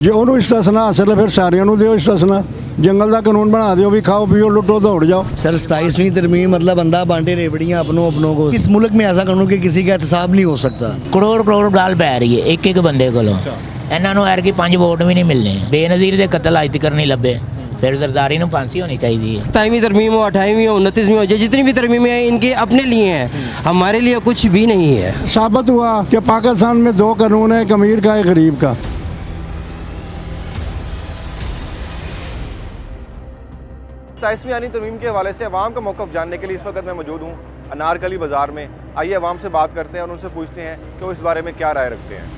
ਜੇ ਉਹਨੂੰ ਇਸਤਸਨਾ ਹਾਸਲ ਹੈ ਫਿਰ ਸਾਰਿਆਂ ਨੂੰ ਦਿਓ ਇਸਤਸਨਾ। जंगल का कानून बना दो भी खाओ पियो लुटो दौड़ जाओ। सर 27वीं तरमीम मतलब बंदा बांटे रेवड़ियाँ अपनों को। इस मुल्क में ऐसा कानून कि किसी का एहतसाब नहीं हो सकता। करोड़ गाल पै रही है एक बंदे को। इन्हों एरकी 5 वोट भी नहीं मिलने। बेनज़ीर के कतल अज तक नहीं लभे। फिर जरदारी को फांसी होनी चाहिए। 27वीं तरमीम हो 28वीं हो 29वीं हो जितनी भी तरमीमें हैं इनके अपने लिए हैं, हमारे लिए कुछ भी नहीं है। साबित हुआ कि पाकिस्तान में 2 कानून है, एक अमीर का एक गरीब का। 27वीं यानी तरमीम के हवाले से अवाम का मौक़िफ़ जानने के लिए इस वक्त मैं मौजूद हूँ अनारकली बाज़ार में। आइए अवाम से बात करते हैं और उनसे पूछते हैं कि वो इस बारे में क्या राय रखते हैं।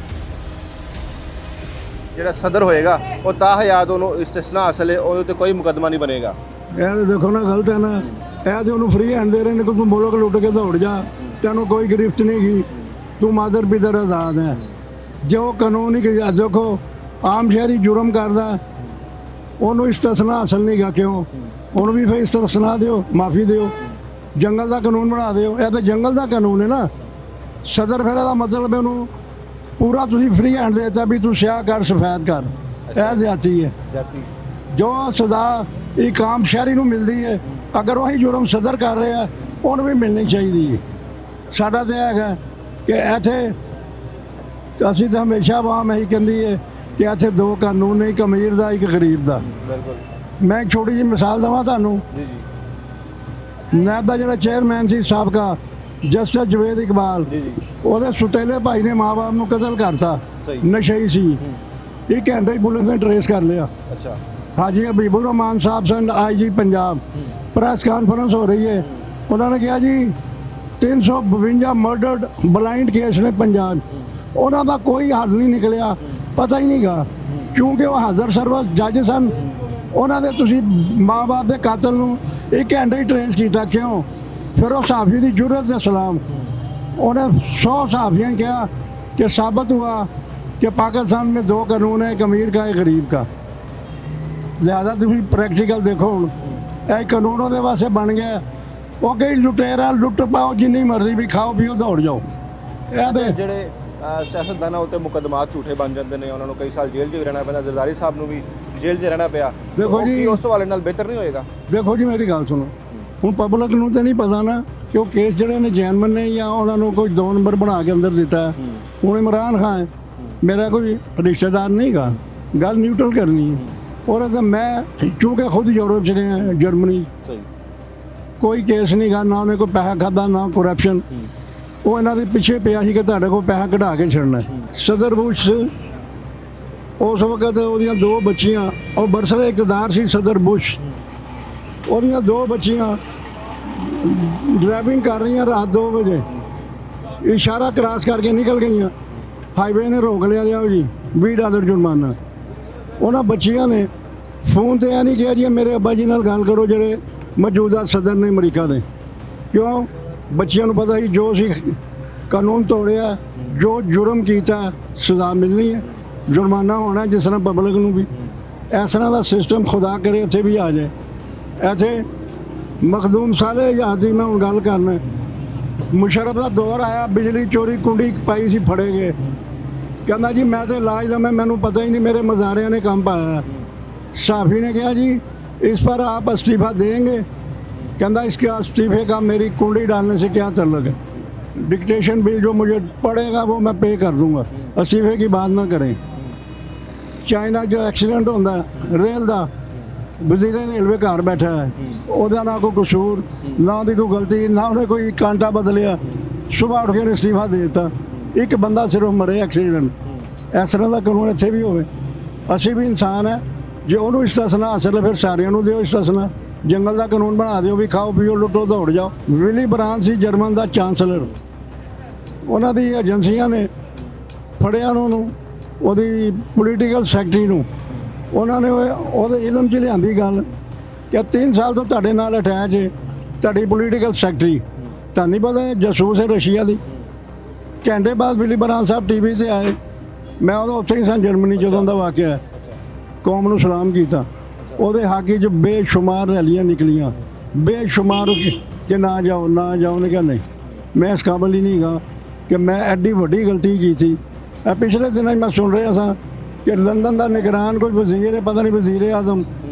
ਜਿਹੜਾ ਸਦਰ ਹੋਏਗਾ ਉਹ ਤਾਹਯਾਤ ਉਹਨੂੰ ਇਸਤਸਨਾ ਹਾਸਲ ਹੈ, ਉਹਦੇ ਤੇ ਕੋਈ ਮੁਕੱਦਮਾ ਨਹੀਂ ਬਣੇਗਾ। ਇਹ ਤੇ ਦੇਖੋ ਨਾ ਗਲਤ ਹੈ ਨਾ। ਇਹ ਤੇ ਉਹਨੂੰ ਫਰੀ ਹੈਂਡ ਦੇ ਰਹੇ ਨੇ ਕਿ ਤੂੰ ਮੁਲਕ ਲੁੱਟ ਕੇ ਦੌੜ ਜਾ, ਤੈਨੂੰ ਕੋਈ ਗਿਰਫਤ ਨਹੀਂ ਗੀ, ਤੂੰ ਮਾਦਰ ਪਿਤਾ ਆਜ਼ਾਦ ਹੈ। ਜੋ ਕਾਨੂੰਨ ਹੀ ਦੇਖੋ ਆਮ ਸ਼ਹਿਰੀ ਜੁਰਮ ਕਰਦਾ ਉਹਨੂੰ ਇਸਤਸਨਾ ਹਾਸਲ ਨਹੀਂ ਗਾ, ਕਿਉਂ ਉਹਨੂੰ ਵੀ ਫਿਰ ਇਸਤਸਨਾ ਦਿਓ, ਮਾਫੀ ਦਿਓ, ਜੰਗਲ ਦਾ ਕਾਨੂੰਨ ਬਣਾ ਦਿਓ। ਇਹ ਤਾਂ ਜੰਗਲ ਦਾ ਕਾਨੂੰਨ ਹੈ ਨਾ। ਸਦਰ ਫਿਰ ਇਹਦਾ ਮਤਲਬ ਉਹਨੂੰ पूरा तुसी फ्री हैंड देता भी तू स्याह कर सफेद कर। यह ज्यादती है जो सजा एक आम शहरी को मिलती है, अगर वही जुर्म सदर कर रहे हैं उन्हें भी मिलनी चाहिए। साडा तो है कि इत्थे असीं तो हमेशा आवाम यही कहती है कि इत्थे 2 कानून ने, एक अमीर का एक गरीब का। मैं एक छोटी जी मिसाल देवां तुहानूं। नैब का जिहड़ा चेयरमैन सी साबका जस्टिस जवेद इकबाल, ਉਹਦੇ ਸੁਤੇਲੇ ਭਾਈ ਨੇ ਮਾਂ ਬਾਪ ਨੂੰ ਕਤਲ ਕਰਤਾ, ਨਸ਼ਈ ਸੀ। 1 ਘੰਟੇ ਪੁਲਿਸ ਨੇ ਟਰੇਸ ਕਰ ਲਿਆ। ਅੱਛਾ ਹਾਜੀ ਹਬੀਬੁਰ ਰਹਿਮਾਨ ਸਾਹਿਬ ਸਨ ਆਈਜੀ ਪੰਜਾਬ, ਪ੍ਰੈਸ ਕਾਨਫਰੰਸ ਹੋ ਰਹੀ ਹੈ। ਉਹਨਾਂ ਨੇ ਕਿਹਾ ਜੀ 352 ਮਰਡਰਡ ਬਲਾਈਂਡ ਕੇਸ ਨੇ ਪੰਜਾਬ, ਉਹਨਾਂ ਦਾ ਕੋਈ ਹੱਲ ਨਹੀਂ ਨਿਕਲਿਆ। ਪਤਾ ਹੀ ਨਹੀਂ ਗਾ ਕਿਉਂਕਿ ਉਹ ਹਾਜ਼ਰ ਸਰਵਿਸ ਜੱਜ ਸਨ। ਉਹਨਾਂ ਦੇ ਤੁਸੀਂ ਮਾਂ ਬਾਪ ਦੇ ਕਾਤਲ ਨੂੰ 1 ਘੰਟੇ ਹੀ ਟਰੇਸ ਕੀਤਾ, ਕਿਉਂ? फिर वो सहाफ़ी की जुर्रत से सलाम उन्हें 100 सहाफ़ियों ने कहा कि साबित हुआ कि पाकिस्तान में 2 कानून है, एक अमीर का एक गरीब का। लिहाजा तुम प्रैक्टिकल देखो हूँ एक कानून वो वास्ते बन गया। वो कई लुटेरा लुट पाओ जिन्नी मर्जी भी खाओ पियो दौड़ जाओ। ਜਿਹੜੇ ਸਿਆਸਤਦਾਨਾਂ ਉੱਤੇ ਮੁਕੱਦਮਾਤ ਝੂਠੇ ਬਣ ਜਾਂਦੇ ਨੇ, ਉਹਨਾਂ ਨੂੰ ਕਈ ਸਾਲ ਜੇਲ੍ਹ 'ਚ ਵੀ ਰਹਿਣਾ ਪੈਂਦਾ। ਜ਼ਰਦਾਰੀ ਸਾਹਿਬ ਨੂੰ ਵੀ ਜੇਲ੍ਹ 'ਚ ਰਹਿਣਾ ਪਿਆ। ਦੇਖੋ ਜੀ ਉਸ ਵਾਲੇ ਨਾਲ ਬਿਹਤਰ ਨਹੀਂ ਹੋਏਗਾ। ਦੇਖੋ ਜੀ ਮੇਰੀ ਗੱਲ ਸੁਣੋ, ਹੁਣ ਪਬਲਿਕ ਨੂੰ ਤਾਂ ਨਹੀਂ ਪਤਾ ਨਾ ਕਿ ਉਹ ਕੇਸ ਜਿਹੜੇ ਨੇ ਜੈਨਮਨ ਨੇ ਜਾਂ ਉਹਨਾਂ ਨੂੰ ਕੋਈ 2 ਨੰਬਰ ਬਣਾ ਕੇ ਅੰਦਰ ਦਿੱਤਾ। ਹੁਣ ਇਮਰਾਨ ਖਾਨ ਮੇਰਾ ਕੋਈ ਰਿਸ਼ਤੇਦਾਰ ਨਹੀਂ ਗਾ, ਗੱਲ ਨਿਊਟਰਲ ਕਰਨੀ ਹੈ। ਔਰ ਤਾਂ ਮੈਂ ਕਿਉਂਕਿ ਖੁਦ ਯੂਰਪ 'ਚ ਰਿਹਾ, ਜਰਮਨੀ, ਕੋਈ ਕੇਸ ਨਹੀਂ ਗਾ, ਨਾ ਉਹਨੇ ਕੋਈ ਪੈਸਾ ਖਾਧਾ ਨਾ ਕਰਪਸ਼ਨ। ਉਹ ਇਹਨਾਂ ਦੇ ਪਿੱਛੇ ਪਿਆ ਸੀ ਕਿ ਤੁਹਾਡੇ ਕੋਲ ਪੈਸਾ ਕਢਾ ਕੇ ਛੱਡਣਾ। ਸਦਰ ਬੁਸ਼ ਉਸ ਵਕਤ ਉਹਦੀਆਂ 2 ਬੱਚੀਆਂ, ਉਹ ਬਰਸਰ ਇਕਤਦਾਰ ਸੀ ਸਦਰ ਬੁਸ਼, ਉਹਦੀਆਂ 2 ਬੱਚੀਆਂ ਡਰਾਈਵਿੰਗ ਕਰ ਰਹੀਆਂ ਰਾਤ 2 ਵਜੇ, ਇਸ਼ਾਰਾ ਕ੍ਰਾਸ ਕਰਕੇ ਨਿਕਲ ਗਈਆਂ। ਹਾਈਵੇ ਨੇ ਰੋਕ ਲਿਆ, ਲਿਆਓ ਜੀ $20 ਜੁਰਮਾਨਾ। ਉਹਨਾਂ ਬੱਚੀਆਂ ਨੇ ਫੋਨ 'ਤੇ ਇਹ ਨਹੀਂ ਕਿਹਾ ਜੀ ਮੇਰੇ ਅੱਬਾ ਜੀ ਨਾਲ ਗੱਲ ਕਰੋ ਜਿਹੜੇ ਮੌਜੂਦਾ ਸਦਰ ਨੇ ਅਮਰੀਕਾ ਦੇ। ਕਿਉਂ? ਬੱਚਿਆਂ ਨੂੰ ਪਤਾ ਸੀ ਜੋ ਸੀ ਕਾਨੂੰਨ ਤੋੜਿਆ, ਜੋ ਜੁਰਮ ਕੀਤਾ ਸਜ਼ਾ ਮਿਲਣੀ ਹੈ, ਜੁਰਮਾਨਾ ਹੋਣਾ। ਜਿਸ ਤਰ੍ਹਾਂ ਪਬਲਿਕ ਨੂੰ ਵੀ ਇਸ ਤਰ੍ਹਾਂ ਦਾ ਸਿਸਟਮ ਖੁਦਾ ਕਰੇ ਇੱਥੇ ਵੀ ਆ ਜਾਏ। ਇੱਥੇ ਮਖਦੂਮ ਸਾਲੇ ਆਜ਼ਾਦ ਦੀ ਮੈਂ ਹੁਣ ਗੱਲ ਕਰਨਾ। ਮੁਸ਼ਰਫ ਦਾ ਦੌਰ ਆਇਆ, ਬਿਜਲੀ ਚੋਰੀ ਕੁੰਡੀ ਪਾਈ ਸੀ, ਫੜੇ ਗਏ। ਕਹਿੰਦਾ ਜੀ ਮੈਂ ਤਾਂ ਇਲਾਜ ਲਵਾਂ, ਮੈਨੂੰ ਪਤਾ ਹੀ ਨਹੀਂ ਮੇਰੇ ਮਜ਼ਾਰਿਆਂ ਨੇ ਕੰਮ ਪਾਇਆ। साफ़ी ने कहा जी इस पर आप इस्तीफ़ा देंगे? कहता इसके इस्तीफ़े का मेरी कुंडी डालने से क्या ताल्लुक है? डिक्टेशन बिल जो मुझे पड़ेगा वो मैं पे कर दूंगा, इस्तीफ़े की बात ना करें। चाइना जो एक्सीडेंट होता है रेल का, वज़ीर रेलवे घर बैठा है, ਉਹਦਾ ना कोई कसूर, ना ਉਹਦੀ कोई गलती, ना उन्हें कोई कांटा बदलिया, सुबह उठ के इस्तीफ़ा दे दिता। एक बंदा सिर्फ मरे एक्सीडेंट। इस तरह का कानून इत्थे भी होवे। ਅਸੀਂ भी इंसान है, जे ਉਹਨੂੰ ਇਸਤਸਨਾ ਹਾਸਲ ਫਿਰ ਸਾਰਿਆਂ ਨੂੰ ਦਿਓ ਇਸਤਸਨਾ। ਜੰਗਲ ਦਾ ਕਾਨੂੰਨ ਬਣਾ ਦਿਓ ਵੀ ਖਾਓ ਪੀਓ ਲੁੱਟੋ ਦੌੜ ਜਾਓ। ਵਿਲੀ ਬ੍ਰਾਂਡ ਸੀ ਜਰਮਨ ਦਾ ਚਾਂਸਲਰ, ਉਹਨਾਂ ਦੀ ਏਜੰਸੀਆਂ ਨੇ ਫੜਿਆ ਉਹਨੂੰ, ਉਹਦੀ ਪੋਲੀਟੀਕਲ ਸੈਕਟਰੀ ਨੂੰ। ਉਹਨਾਂ ਨੇ ਉਹਦੇ ਇਲਮ 'ਚ ਲਿਆਂਦੀ ਗੱਲ ਕਿ 3 ਸਾਲ ਤੋਂ ਤੁਹਾਡੇ ਨਾਲ ਅਟੈਚ ਹੈ ਤੁਹਾਡੀ ਪੋਲੀਟੀਕਲ ਸੈਕਟਰੀ, ਤੁਹਾਨੂੰ ਨਹੀਂ ਪਤਾ ਜਾਸੂਸ ਹੈ ਰਸ਼ੀਆ ਦੀ। ਘੰਟੇ ਬਾਅਦ ਵਿਲੀ ਬ੍ਰਾਂਡ ਸਾਹਿਬ TV 'ਤੇ ਆਏ। ਮੈਂ ਉਦੋਂ ਉੱਥੇ ਹੀ ਸਾਂ ਜਰਮਨੀ ਜਦੋਂ ਦਾ ਵਾਕਿਆ। ਕੌਮ ਨੂੰ ਸਲਾਮ ਕੀਤਾ। ਉਹਦੇ ਹੱਕ 'ਚ ਬੇਸ਼ੁਮਾਰ ਰੈਲੀਆਂ ਨਿਕਲੀਆਂ, ਬੇਸ਼ੁਮਾਰ ਕਿ ਨਾ ਜਾਓ ਨਾ ਜਾਓ। ਉਹਨੇ ਕਿਹਾ ਨਹੀਂ, ਮੈਂ ਇਸ ਕਾਬਲ ਹੀ ਨਹੀਂ ਗਾ ਕਿ ਮੈਂ ਐਡੀ ਵੱਡੀ ਗਲਤੀ ਕੀਤੀ। ਪਿਛਲੇ ਦਿਨਾਂ 'ਚ ਮੈਂ ਸੁਣ ਰਿਹਾ ਸਾਂ ਕਿ ਲੰਦਨ ਦਾ ਨਿਗਰਾਨ ਕੋਈ ਵਜ਼ੀਰ ਹੈ, ਪਤਾ ਨਹੀਂ ਵਜ਼ੀਰ ਆਜ਼ਮ,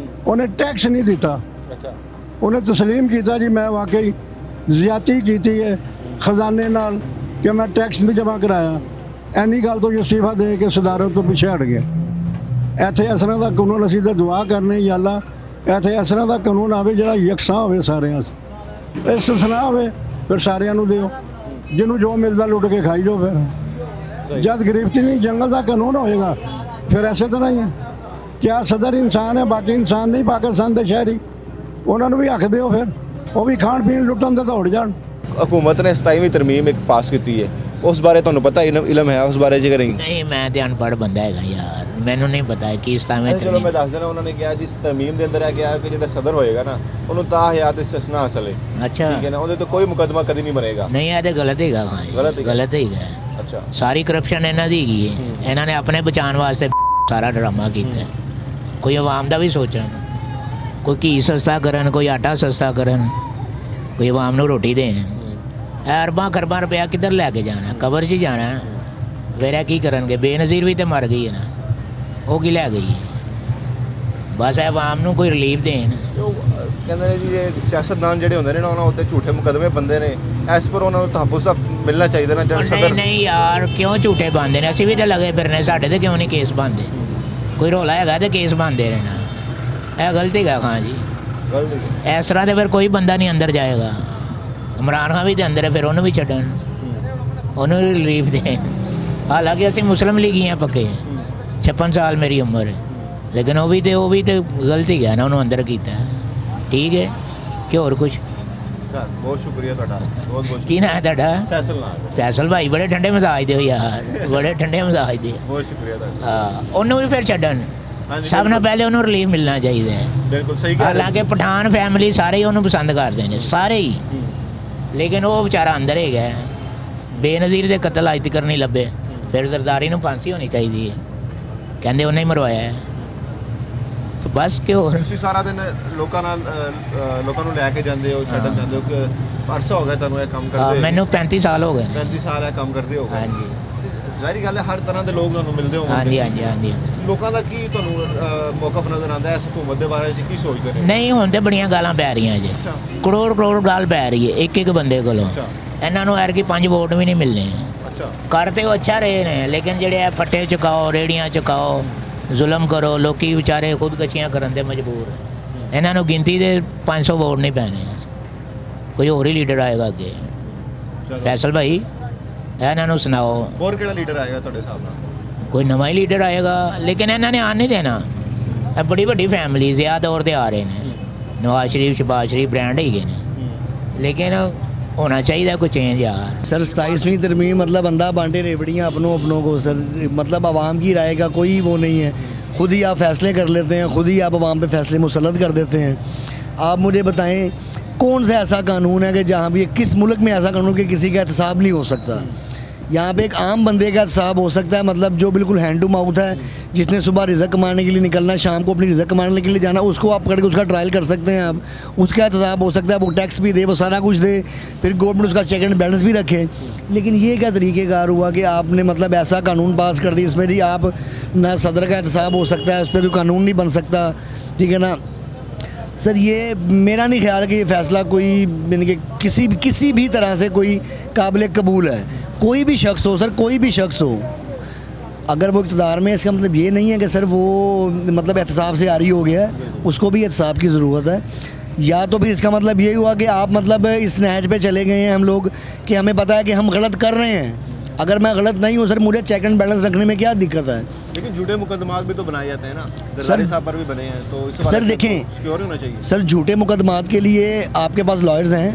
ਉਹਨੇ ਟੈਕਸ ਨਹੀਂ ਦਿੱਤਾ। ਅੱਛਾ ਉਹਨੇ ਤਸਲੀਮ ਕੀਤਾ ਜੀ ਮੈਂ ਵਾਕਈ ਜ਼ਿਆਦਤੀ ਕੀਤੀ ਹੈ ਖਜ਼ਾਨੇ ਨਾਲ ਕਿ ਮੈਂ ਟੈਕਸ ਨਹੀਂ ਜਮ੍ਹਾਂ ਕਰਾਇਆ। ਐਨੀ ਗੱਲ ਤੋਂ ਅਸਤੀਫਾ ਦੇ ਕੇ ਸਦਾਰਤ ਤੋਂ ਪਿੱਛੇ ਹਟ ਗਿਆ। ਇੱਥੇ ਇਸ ਤਰ੍ਹਾਂ ਦਾ ਕਾਨੂੰਨ ਅਸੀਂ ਤਾਂ ਦੁਆ ਕਰਨੇ ਯਾ ਅੱਲਾ ਇੱਥੇ ਇਸ ਤਰ੍ਹਾਂ ਦਾ ਕਾਨੂੰਨ ਆਵੇ ਜਿਹੜਾ ਯਕਸਾਂ ਹੋਵੇ ਸਾਰਿਆਂ 'ਚ। ਇਸਤਿਸਨਾ ਹੋਵੇ ਫਿਰ ਸਾਰਿਆਂ ਨੂੰ ਦਿਓ, ਜਿਹਨੂੰ ਜੋ ਮਿਲਦਾ ਲੁੱਟ ਕੇ ਖਾਈ ਜਾਓ। ਫਿਰ ਜਦ ਗ੍ਰਿਫਤੀ ਨਹੀਂ ਜੰਗਲ ਦਾ ਕਾਨੂੰਨ ਹੋਏਗਾ ਫਿਰ ਐਸੇ ਤਰ੍ਹਾਂ ਹੀ ਹੈ। ਕਿਆ ਸਦਰ ਇਨਸਾਨ ਹੈ, ਬਾਕੀ ਇਨਸਾਨ ਨਹੀਂ, ਪਾਕਿਸਤਾਨ ਦੇ ਸ਼ਹਿਰੀ, ਉਹਨਾਂ ਨੂੰ ਵੀ ਹੱਕ ਦਿਓ। ਫਿਰ ਉਹ ਵੀ ਖਾਣ ਪੀਣ ਲੁੱਟਣ ਦੇ ਦੌੜ ਜਾਣ। हुकूमत ने 27वीं तरमीम एक पास की है, उस बारे ਤੁਹਾਨੂੰ ਪਤਾ ਇਲਮ ਹੈ ਉਸ ਬਾਰੇ ਜੇਕਰ ਨਹੀਂ? ਨਹੀਂ ਮੈਂ ਤੇ ਅਨਪੜ੍ਹ ਬੰਦਾ ਹੈਗਾ ਯਾਰ, ਮੈਨੂੰ ਨਹੀਂ ਪਤਾ ਕਿ ਇਸ ਤਰ੍ਹਾਂ ਚਲੋ ਮੈਂ ਦੱਸ ਦੇਣਾ। ਉਹਨਾਂ ਨੇ ਕਿਹਾ ਜਿਸ ਤਰਮੀਮ ਦੇ ਅੰਦਰ ਹੈ ਕਿਹਾ ਕਿ ਜਿਹੜਾ ਸਦਰ ਹੋਏਗਾ ਨਾ ਉਹਨੂੰ ਤਾਂ ਹਯਾਤ ਇਸਤਸਨਾ ਹਾਸਲ ਹੈ। ਅੱਛਾ ਠੀਕ ਹੈ ਨਾ, ਉਹਦੇ ਤੋਂ ਕੋਈ ਮੁਕੱਦਮਾ ਕਦੀ ਨਹੀਂ ਬਣੇਗਾ। ਨਹੀਂ ਇਹ ਤੇ ਗਲਤ ਹੈਗਾ ਹਾਂ ਜੀ, ਗਲਤ ਹੈਗਾ। ਗਲਤ ਹੈਗਾ। ਅੱਛਾ ਸਾਰੀ ਕਰਪਸ਼ਨ ਇਹਨਾਂ ਦੀ ਹੈਗੀ ਹੈ। ਇਹਨਾਂ ਨੇ ਆਪਣੇ ਬਚਾਉਣ ਵਾਸਤੇ ਸਾਰਾ ਡਰਾਮਾ ਕੀਤਾ। ਕੋਈ ਆਵਾਮ ਦਾ ਵੀ ਸੋਚਣ, ਕੋਈ ਘੀ ਸਸਤਾ ਕਰਨ, ਕੋਈ ਆਟਾ ਸਸਤਾ ਕਰਨ, ਕੋਈ ਆਵਾਮ ਨੂੰ ਰੋਟੀ ਦੇਣ। ਅਰਬਾਂ ਖਰਬਾਂ ਰੁਪਇਆ ਕਿੱਧਰ ਲੈ ਕੇ ਜਾਣਾ? ਕਬਰ 'ਚ ਜਾਣਾ। ਵੇਰਾ ਕੀ ਕਰਨਗੇ? ਬੇਨਜ਼ੀਰ ਵੀ ਤੇ ਮਰ ਗਈ ਹੈ ਨਾ, ਉਹ ਕੀ ਲੈ ਗਈ? ਬਸ ਇਹ ਆਵਾਮ ਨੂੰ ਕੋਈ ਰਿਲੀਫ ਦੇਣ। ਉਹ ਕਹਿੰਦੇ ਨੇ ਜੀ ਇਹ ਸਿਆਸਤਦਾਨ ਜਿਹੜੇ ਹੁੰਦੇ ਨੇ ਨਾ ਉਹਨਾਂ ਉੱਤੇ ਝੂਠੇ ਮੁਕੱਦਮੇ ਬੰਦੇ ਨੇ, ਐਸ ਪਰ ਉਹਨਾਂ ਨੂੰ ਤਹੱਫੁਜ਼ ਤਾਂ ਮਿਲਣਾ ਚਾਹੀਦਾ ਨਾ। ਜਿਹੜਾ ਨਹੀਂ ਸਦਰ ਨਹੀਂ ਯਾਰ, ਕਿਉਂ ਝੂਠੇ ਬਣਦੇ ਨੇ? ਅਸੀਂ ਵੀ ਤਾਂ ਲੱਗੇ ਫਿਰਨੇ, ਸਾਡੇ ਤੇ ਕਿਉਂ ਨਹੀਂ ਕੇਸ ਬਣਦੇ? ਕੋਈ ਰੌਲਾ ਹੈਗਾ ਤੇ ਕੇਸ ਬਣਦੇ ਰਹਿਣਾ, ਇਹ ਗਲਤ ਹੈਗਾ ਖਾਂ ਜੀ। ਗਲਤ ਹੈ। ਇਸ ਤਰ੍ਹਾਂ ਤੇ ਫਿਰ ਕੋਈ ਬੰਦਾ ਨਹੀਂ ਅੰਦਰ ਜਾਏਗਾ। ਇਮਰਾਨ ਖਾਨ ਵੀ ਤੇ ਅੰਦਰ ਹੈ, ਫਿਰ ਉਹਨੂੰ ਵੀ ਛੱਡਣ, ਉਹਨੂੰ ਵੀ ਰਿਲੀਫ ਦੇਣ। ਹਾਲਾਂਕਿ ਅਸੀਂ ਮੁਸਲਿਮ ਲੀਗੀ ਹਾਂ ਪੱਕੇ, 56 ਸਾਲ ਮੇਰੀ ਉਮਰ ਹੈ, ਲੇਕਿਨ ਉਹ ਵੀ ਤੇ ਗਲਤੀ ਗਿਆ ਨਾ, ਉਹਨੂੰ ਅੰਦਰ ਕੀਤਾ। ਠੀਕ ਹੈ ਕਿ ਹੋਰ ਕੁਝ? ਬਹੁਤ ਸ਼ੁਕਰੀਆ ਤੁਹਾਡਾ, ਬਹੁਤ ਬਹੁਤ ਕੀ ਨਾਂ ਹੈ ਤੁਹਾਡਾ? ਫੈਸਲ ਨਾਲ ਫੈਸਲ ਭਾਈ, ਬੜੇ ਠੰਡੇ ਮਜ਼ਾਜ ਦੇ ਹੋ ਯਾਰ, ਬੜੇ ਠੰਡੇ ਮਜ਼ਾਜ ਦੇ। ਬਹੁਤ ਸ਼ੁਕਰੀਆ ਤੁਹਾਡਾ। ਹਾਂ, ਉਹਨੂੰ ਵੀ ਫਿਰ ਛੱਡਣ। ਹਾਂਜੀ, ਸਭ ਨਾਲ ਪਹਿਲੇ ਉਹਨੂੰ ਰਿਲੀਫ ਮਿਲਣਾ ਚਾਹੀਦਾ ਹੈ। ਬਿਲਕੁਲ ਸਹੀ ਕਹਿ ਰਹੇ ਹੋ। ਹਾਲਾਂਕਿ ਪਠਾਨ ਫੈਮਿਲੀ ਸਾਰੇ ਹੀ ਉਹਨੂੰ ਪਸੰਦ ਕਰਦੇ ਨੇ, ਸਾਰੇ ਹੀ, ਲੇਕਿਨ ਉਹ ਵਿਚਾਰਾ ਅੰਦਰ ਹੈਗਾ। ਬੇਨਜ਼ੀਰ ਦੇ ਕਤਲ ਅੱਜ ਤੱਕ ਨਹੀਂ ਲੱਭੇ। ਫਿਰ ਜ਼ਰਦਾਰੀ ਨੂੰ ਫਾਂਸੀ ਹੋਣੀ ਚਾਹੀਦੀ ਹੈ, ਕਹਿੰਦੇ ਉਹਨੇ ਹੀ ਮਰਵਾਇਆ ਹੈ। ਬਸ ਕਿ ਹੋਰ ਤੁਸੀਂ ਸਾਰਾ ਦਿਨ ਲੋਕਾਂ ਨੂੰ ਲੈ ਕੇ ਜਾਂਦੇ ਹੋ, ਛੱਡਣ ਜਾਂਦੇ ਹੋ ਕਿ ਅਰਸਾ ਹੋ ਗਿਆ ਤੁਹਾਨੂੰ ਇਹ ਕੰਮ ਕਰਦੇ? ਮੈਨੂੰ 35 ਸਾਲ ਹੋ ਗਏ ਨੇ। 35 ਸਾਲ ਇਹ ਕੰਮ ਕਰਦੇ ਹੋ? ਹਾਂਜੀ ਜ਼ਾਹਿਰ ਗੱਲ ਹੈ ਹਰ ਤਰ੍ਹਾਂ ਦੇ ਲੋਕ ਤੁਹਾਨੂੰ ਮਿਲਦੇ ਹੋਣਗੇ। ਹਾਂਜੀ ਹਾਂਜੀ ਹਾਂਜੀ। ਲੋਕਾਂ ਦਾ ਕੀ ਤੁਹਾਨੂੰ ਮੌਕਫ ਨਜ਼ਰ ਆਉਂਦਾ ਹੈ ਇਸ ਹਕੂਮਤ ਦੇ ਬਾਰੇ 'ਚ? ਕੀ ਸੋਚਦੇ ਨੇ? ਨਹੀਂ, ਹੁਣ ਤੇ ਬੜੀਆਂ ਗਾਲਾਂ ਪੈ ਰਹੀਆਂ ਜੀ, ਕਰੋੜ ਗਾਲ ਪੈ ਰਹੀ ਹੈ ਇੱਕ ਬੰਦੇ ਕੋਲੋਂ। ਇਹਨਾਂ ਨੂੰ ਐਰ ਕੀ 5 ਵੋਟ ਵੀ ਨਹੀਂ ਮਿਲਨੇ। ਅੱਛਾ ਕਰਦੇ ਉਹ ਅੱਛਾ ਰਹੇ ਨੇ, ਲੇਕਿਨ ਜਿਹੜੇ ਇਹ ਫੱਟੇ ਚੁਕਾਓ, ਰੇੜੀਆਂ ਚੁਕਾਓ, ਜ਼ੁਲਮ ਕਰੋ, ਲੋਕੀ ਵਿਚਾਰੇ ਖੁਦਕਸ਼ੀਆਂ ਕਰਨ ਦੇ ਮਜਬੂਰ। ਇਹਨਾਂ ਨੂੰ ਗਿਣਤੀ ਦੇ 500 ਵੋਟ ਨਹੀਂ ਪੈਣੇ। ਕੋਈ ਹੋਰ ਹੀ ਲੀਡਰ ਆਏਗਾ ਅੱਗੇ। ਫੈਸਲ ਭਾਈ ਇਹਨਾਂ ਨੂੰ ਸੁਣਾਓ, ਹੋਰ ਕਿਹੜਾ ਲੀਡਰ ਆਏਗਾ ਤੁਹਾਡੇ ਹਿਸਾਬ ਨਾਲ? ਕੋਈ ਨਵਾਂ ਹੀ ਲੀਡਰ ਆਏਗਾ, ਲੇਕਿਨ ਇਹਨਾਂ ਨੇ ਆਉਣ ਨਹੀਂ ਦੇਣਾ। ਇਹ ਬੜੀ ਵੱਡੀ ਫੈਮਿਲੀ ਜ਼ਿਆਦਾ ਦੌਰ 'ਤੇ ਆ ਰਹੇ ਨੇ, ਨਵਾਜ਼ ਸ਼ਰੀਫ, ਸ਼ਬਾਜ਼ ਸ਼ਰੀਫ ਬ੍ਰਾਂਡ ਹੈਗੇ ਨੇ, ਲੇਕਿन होना चाहिए कुछ चेंज यार। सर 27वीं तरमीम मतलब अंधा बांटे रेवड़ियाँ अपनों को सर, मतलब आवाम की राय का कोई वो नहीं है। खुद ही आप फैसले कर लेते हैं, खुद ही आप आवाम पे फैसले मुसल्लत कर देते हैं। आप मुझे बताएं कौन सा ऐसा कानून है कि जहाँ भी किस मुल्क में ऐसा कानून कि किसी का एहतसाब नहीं हो सकता? यहाँ पे एक आम बंदे का एहतसाब हो सकता है, मतलब जो बिल्कुल हैंड टू माउथ है, जिसने सुबह रिज़्क कमाने के लिए निकलना, शाम को अपनी रिज़्क कमाने के लिए जाना, उसको आप पकड़ के उसका ट्रायल कर सकते हैं। आप उसका एहतसाब हो सकता है, वो टैक्स भी दे, वो सारा कुछ दे, फिर गवर्नमेंट उसका चेक एंड बैलेंस भी रखे। लेकिन ये क्या तरीक़ेकार हुआ कि आपने मतलब ऐसा कानून पास कर दिया, इसमें जी आप ना सदर का एहतसाब हो सकता है, उस पर कोई कानून नहीं बन सकता, ठीक है ना। सर ये मेरा नहीं ख्याल कि ये फ़ैसला कोई यानी कि किसी भी तरह से कोई काबिल कबूल है। कोई भी शख्स हो सर, कोई भी शख्स हो, अगर वो इक़्तिदार में, इसका मतलब ये नहीं है कि सर वो मतलब एहतसाब से आरी हो गया है, उसको भी एहतसाब की ज़रूरत है। या तो फिर इसका मतलब ये हुआ कि आप मतलब इस नहज पे चले गए हैं हम लोग कि हमें पता है कि हम गलत कर रहे हैं। अगर मैं गलत नहीं हूँ सर, मुझे चेक एंड बैलेंस रखने में क्या दिक्कत है? लेकिन झूठे मुकदमात भी तो बनाए जाते हैं ना, सर जरदारी साहब पर भी बने हैं, तो इसके सर बारे में देखें, तो सिक्योर होना चाहिए। सर झूठे मुकदमात के लिए आपके पास लॉयर्स हैं,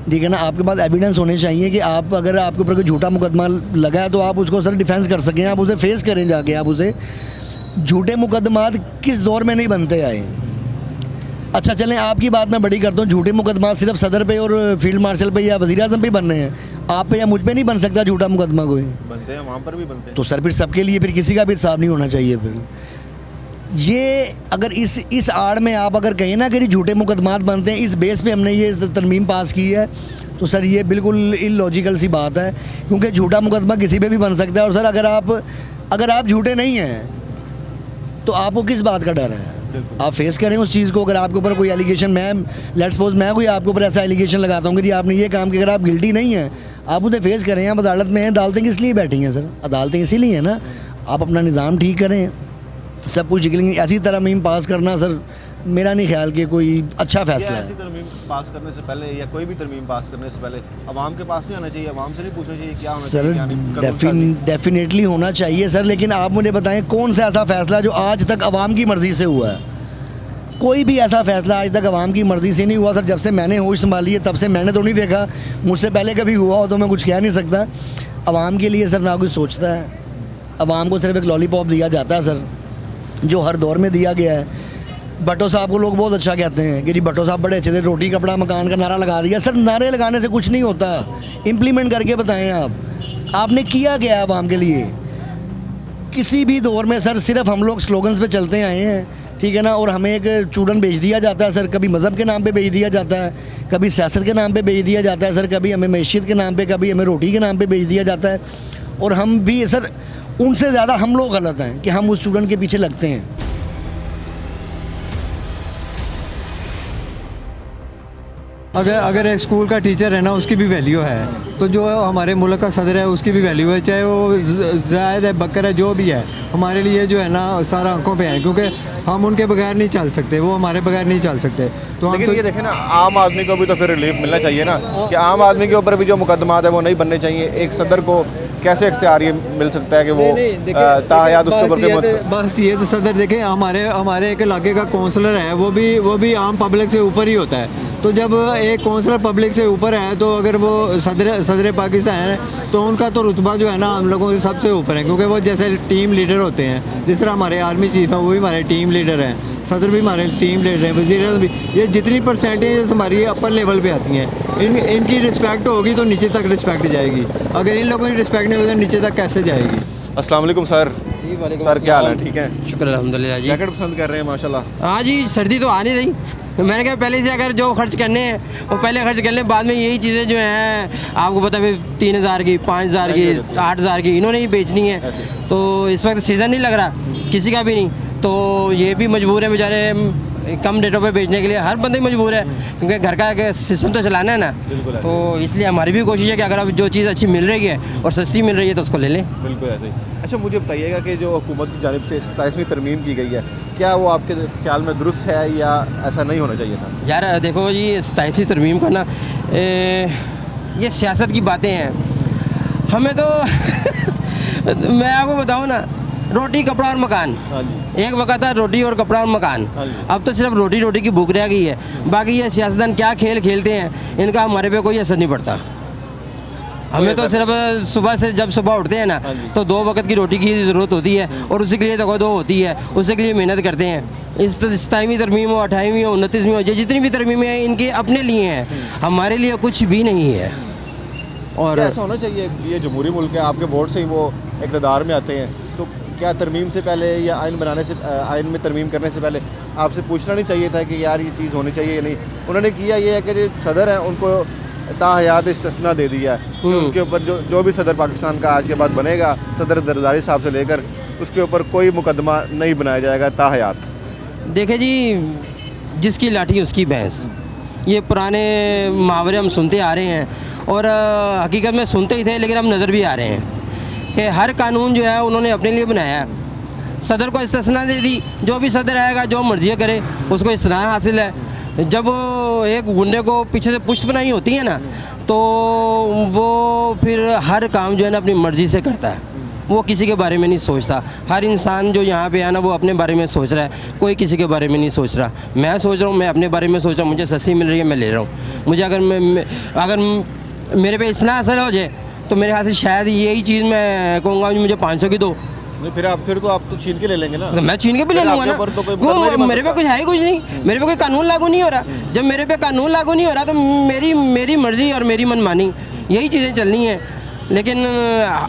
ठीक है ना, आपके पास एविडेंस होने चाहिए कि आप अगर आपके ऊपर कोई झूठा मुकदमा लगा है तो आप उसको सर डिफेंस कर सकें, आप उसे फेस करें जाके। आप उसे झूठे मुकदमात किस दौर में नहीं बनते आए? अच्छा चलें, आपकी बात मैं बड़ी करता हूँ, झूठे मुकदमात सिर्फ सदर पे और फील्ड मार्शल पे या वज़ीर आज़म पे बन रहे हैं, आप पे या मुझ पे नहीं बन सकता झूठा मुकदमा कोई? बनते हैं, वहाँ पर भी बनते हैं। तो सर फिर सबके लिए फिर किसी का भी हिसाब नहीं होना चाहिए। फिर ये अगर इस आड़ में आप अगर कहें ना कि झूठे मुकदमात बनते हैं, इस बेस पे हमने ये तरमीम पास की है, तो सर ये बिल्कुल इलॉजिकल सी बात है, क्योंकि झूठा मुकदमा किसी पे भी बन सकता है। और सर अगर आप झूठे नहीं हैं, तो आपको किस बात का डर है? आप फेस करें उस चीज़ को। अगर आपके ऊपर कोई एलिगेशन, मैं लेट्स सपोज मैं कोई आपके ऊपर ऐसा एलिगेशन लगाता हूँ कि जी आपने ये काम किया, अगर आप गिल्टी नहीं हैं आप उसे फेस करें। आप अदालत में हैं, अदालतें किस लिए बैठी हैं सर? अदालतें इसीलिए हैं ना। आप अपना निज़ाम ठीक करें, सब कुछ निकलेंगे। ऐसी तरमीम पास करना सर मेरा नहीं ख्याल कि कोई अच्छा फैसला ऐसी है। तरमीम पास करने से पहले या कोई भी तरमीम पास करने से पहले अवाम के पास नहीं आना चाहिए, अवाम से नहीं पूछना चाहिए क्या होना सर चाहिए, क्या नहीं? कानून साजी। डेफिनेटली होना चाहिए सर, लेकिन आप मुझे बताएं कौन सा ऐसा फैसला जो आज तक अवाम की मर्ज़ी से हुआ है? कोई भी ऐसा फैसला आज तक अवाम की मर्ज़ी से नहीं हुआ सर। जब से मैंने होश संभाली है तब से मैंने तो नहीं देखा, मुझसे पहले कभी हुआ हो तो मैं कुछ कह नहीं सकता। अवाम के लिए सर ना कोई सोचता है, अवाम को सिर्फ एक लॉलीपॉप दिया जाता है सर, जो हर दौर में दिया गया है। भट्टो साहब को लोग बहुत अच्छा कहते हैं कि जी भट्टो साहब बड़े अच्छे थे, रोटी कपड़ा मकान का नारा लगा दिया। सर नारे लगाने से कुछ नहीं होता, इम्प्लीमेंट करके बताएं आपने किया क्या है अवाम के लिए? किसी भी दौर में सर सिर्फ हम लोग स्लोगन्स पे चलते आए हैं, ठीक है ना। और हमें एक चूरन बेच दिया जाता है सर, कभी मज़हब के नाम पे बेच दिया जाता है, कभी सियासत के नाम पे बेच दिया जाता है सर, कभी हमें मैशियत के नाम पे, कभी हमें रोटी के नाम पे बेच दिया जाता है। और हम भी सर उनसे ज़्यादा हम लोग गलत हैं कि हम उस चूरन के पीछे लगते हैं। अगर एक स्कूल का टीचर है ना उसकी भी वैल्यू है, तो जो हमारे मुल्क का सदर है उसकी भी वैल्यू है, चाहे वो ज़ायद है बकर है जो भी है, हमारे लिए जो है ना सारा आंखों पे है, क्योंकि हम उनके बगैर नहीं चल सकते, वो हमारे बगैर नहीं चल सकते। तो हम लेकिन तो ये देखें ना, आम आदमी को भी तो फिर रिलीफ मिलना चाहिए ना, कि आम आदमी के ऊपर भी जो मुकदमात है वो नहीं बनने चाहिए। एक सदर को कैसे इख्तियार ये मिल सकता है कि वो तायात उसके ऊपर बस ये तो सदर देखें, हमारे एक इलाके का काउंसलर है, वो भी आम पब्लिक से ऊपर ही होता है। तो जब एक काउंसलर पब्लिक से ऊपर है तो अगर वो सदर पाकिस्तान है तो उनका तो रुतबा जो है ना हम लोगों से सबसे ऊपर है, क्योंकि वो जैसे टीम लीडर होते हैं। जिस तरह हमारे आर्मी चीफ हैं वो भी हमारे टीम लीडर हैं, सदर भी हमारे टीम लीडर हैं, वज़ीर भी। ये जितनी परसेंटेज हमारी अपर लेवल पे आती हैं, इनकी रिस्पेक्ट होगी तो नीचे तक रिस्पेक्ट जाएगी। अगर इन लोगों की रिस्पेक्ट नहीं होगी तो नीचे तक कैसे जाएगी? अस्सलाम वालेकुम सर। सर क्या हाल है? ठीक है, शुक्र अल्हम्दुलिल्लाह जी। जैकेट पसंद कर रहे हैं माशाल्लाह। हाँ जी, सर्दी तो आ नहीं रही, मैंने कहा पहले से अगर जो खर्च करने हैं वो पहले खर्च कर लें, बाद में यही चीज़ें जो हैं आपको पता है 3000 की, 5000 की, 8000 की इन्होंने ही बेचनी है। तो इस वक्त सीज़न नहीं लग रहा किसी का भी नहीं, तो ये भी मजबूर है बेचारे कम रेटों पे बेचने के लिए। हर बंदे मजबूर है क्योंकि घर का सिस्टम तो चलाना है ना, तो इसलिए हमारी भी कोशिश है कि अगर अब जो चीज़ अच्छी मिल रही है और सस्ती मिल रही है तो उसको ले लें। बिल्कुल ऐसे ही। अच्छा मुझे बताइएगा कि जो हुकूमत की जानिब से 27वीं तरमीम की गई है, क्या वो आपके ख्याल में दुरुस्त है या ऐसा नहीं होना चाहिए था? यार देखो जी, 27वीं तरमीम का ना ये सियासत की बातें हैं, हमें तो मैं आपको बताऊँ ना, रोटी कपड़ा और मकान, हाँ जी। एक वक्त था रोटी और कपड़ा और मकान, हाँ जी। अब तो सिर्फ रोटी की भूख रह गई है। बाकी ये सियासतदान क्या खेल खेलते हैं इनका हमारे पे कोई असर नहीं पड़ता। हमें तो सिर्फ सुबह से जब सुबह उठते हैं ना तो 2 वक्त की रोटी की ज़रूरत होती है और उसी के लिए तो 2 होती है, उसी के लिए मेहनत करते हैं। इस 27वीं तरमीम हो, 28वीं हो, 29वीं हो, जितनी भी तरमीमें हैं इनके अपने लिए हैं, हमारे लिए कुछ भी नहीं है। और ऐसा होना चाहिए, ये जमहूरी मुल्क है, आपके वोट से ही वो इक़्तिदार में आते हैं, तो क्या तरमीम से पहले या आइन बनाने से, आइन में तरमीम करने से पहले आपसे पूछना नहीं चाहिए था कि यार ये चीज़ होनी चाहिए या नहीं? उन्होंने किया ये है कि जो सदर हैं उनको ताहयात इस्तिस्ना दे दिया है कि उनके ऊपर जो भी सदर पाकिस्तान का आज के बाद बनेगा, सदर जरदारी साहब से लेकर उसके ऊपर कोई मुकदमा नहीं बनाया जाएगा ताहयात। देखे जी, जिसकी लाठी उसकी भैंस, ये पुराने मुहावरे हम सुनते आ रहे हैं और हकीकत में सुनते ही थे, लेकिन हम नज़र भी आ रहे हैं कि हर कानून जो है उन्होंने अपने लिए बनाया है। सदर को इस्तिस्ना दे दी, जो भी सदर आएगा जो मर्जी करे उसको इस्तिस्ना हासिल है। जब एक गुंडे को पीछे से पुश्त बनाई होती है ना, तो वो फिर हर काम जो है ना अपनी मर्ज़ी से करता है, वो किसी के बारे में नहीं सोचता। हर इंसान जो यहाँ पे है ना वो अपने बारे में सोच रहा है, कोई किसी के बारे में नहीं सोच रहा। मैं सोच रहा हूँ, मैं अपने बारे में सोच रहा हूँ, मुझे सस्ती मिल रही है मैं ले रहा हूँ। मुझे अगर मेरे पे इतना असर हो जाए तो मेरे ख्याल से शायद यही चीज़ मैं कहूँगा मुझे 500 की दो। नहीं फिर तो आप तो छीन के ले लेंगे ना? मैं छीन के भी ले लूँगा ना, क्यों? मेरे पे कुछ है ही कुछ नहीं, मेरे पे कोई कानून लागू नहीं हो रहा। जब मेरे पे कानून लागू नहीं हो रहा तो मेरी मर्ज़ी और मेरी मनमानी यही चीज़ें चलनी हैं, लेकिन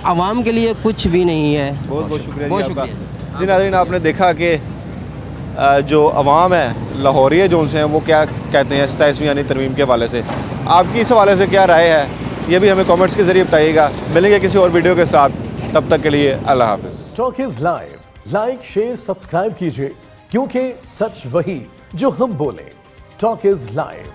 आवाम के लिए कुछ भी नहीं है। बहुत बहुत शुक्रिया बहुत जी आपका। शुक्रिया। जी नाज़रीन, आपने देखा कि जो अवाम है, लाहौरिया जो हैं, वो क्या कहते हैं 27वीं यानी तरमीम के हवाले से। आपकी इस हवाले से क्या राय है, ये भी हमें कमेंट्स के ज़रिए बताइएगा। मिलेंगे किसी और वीडियो के साथ, तब तक के लिए अल्लाह हाफ़िज़। Talkies live like share subscribe कीजिए, क्योंकि सच वही जो हम बोले। Talk is live.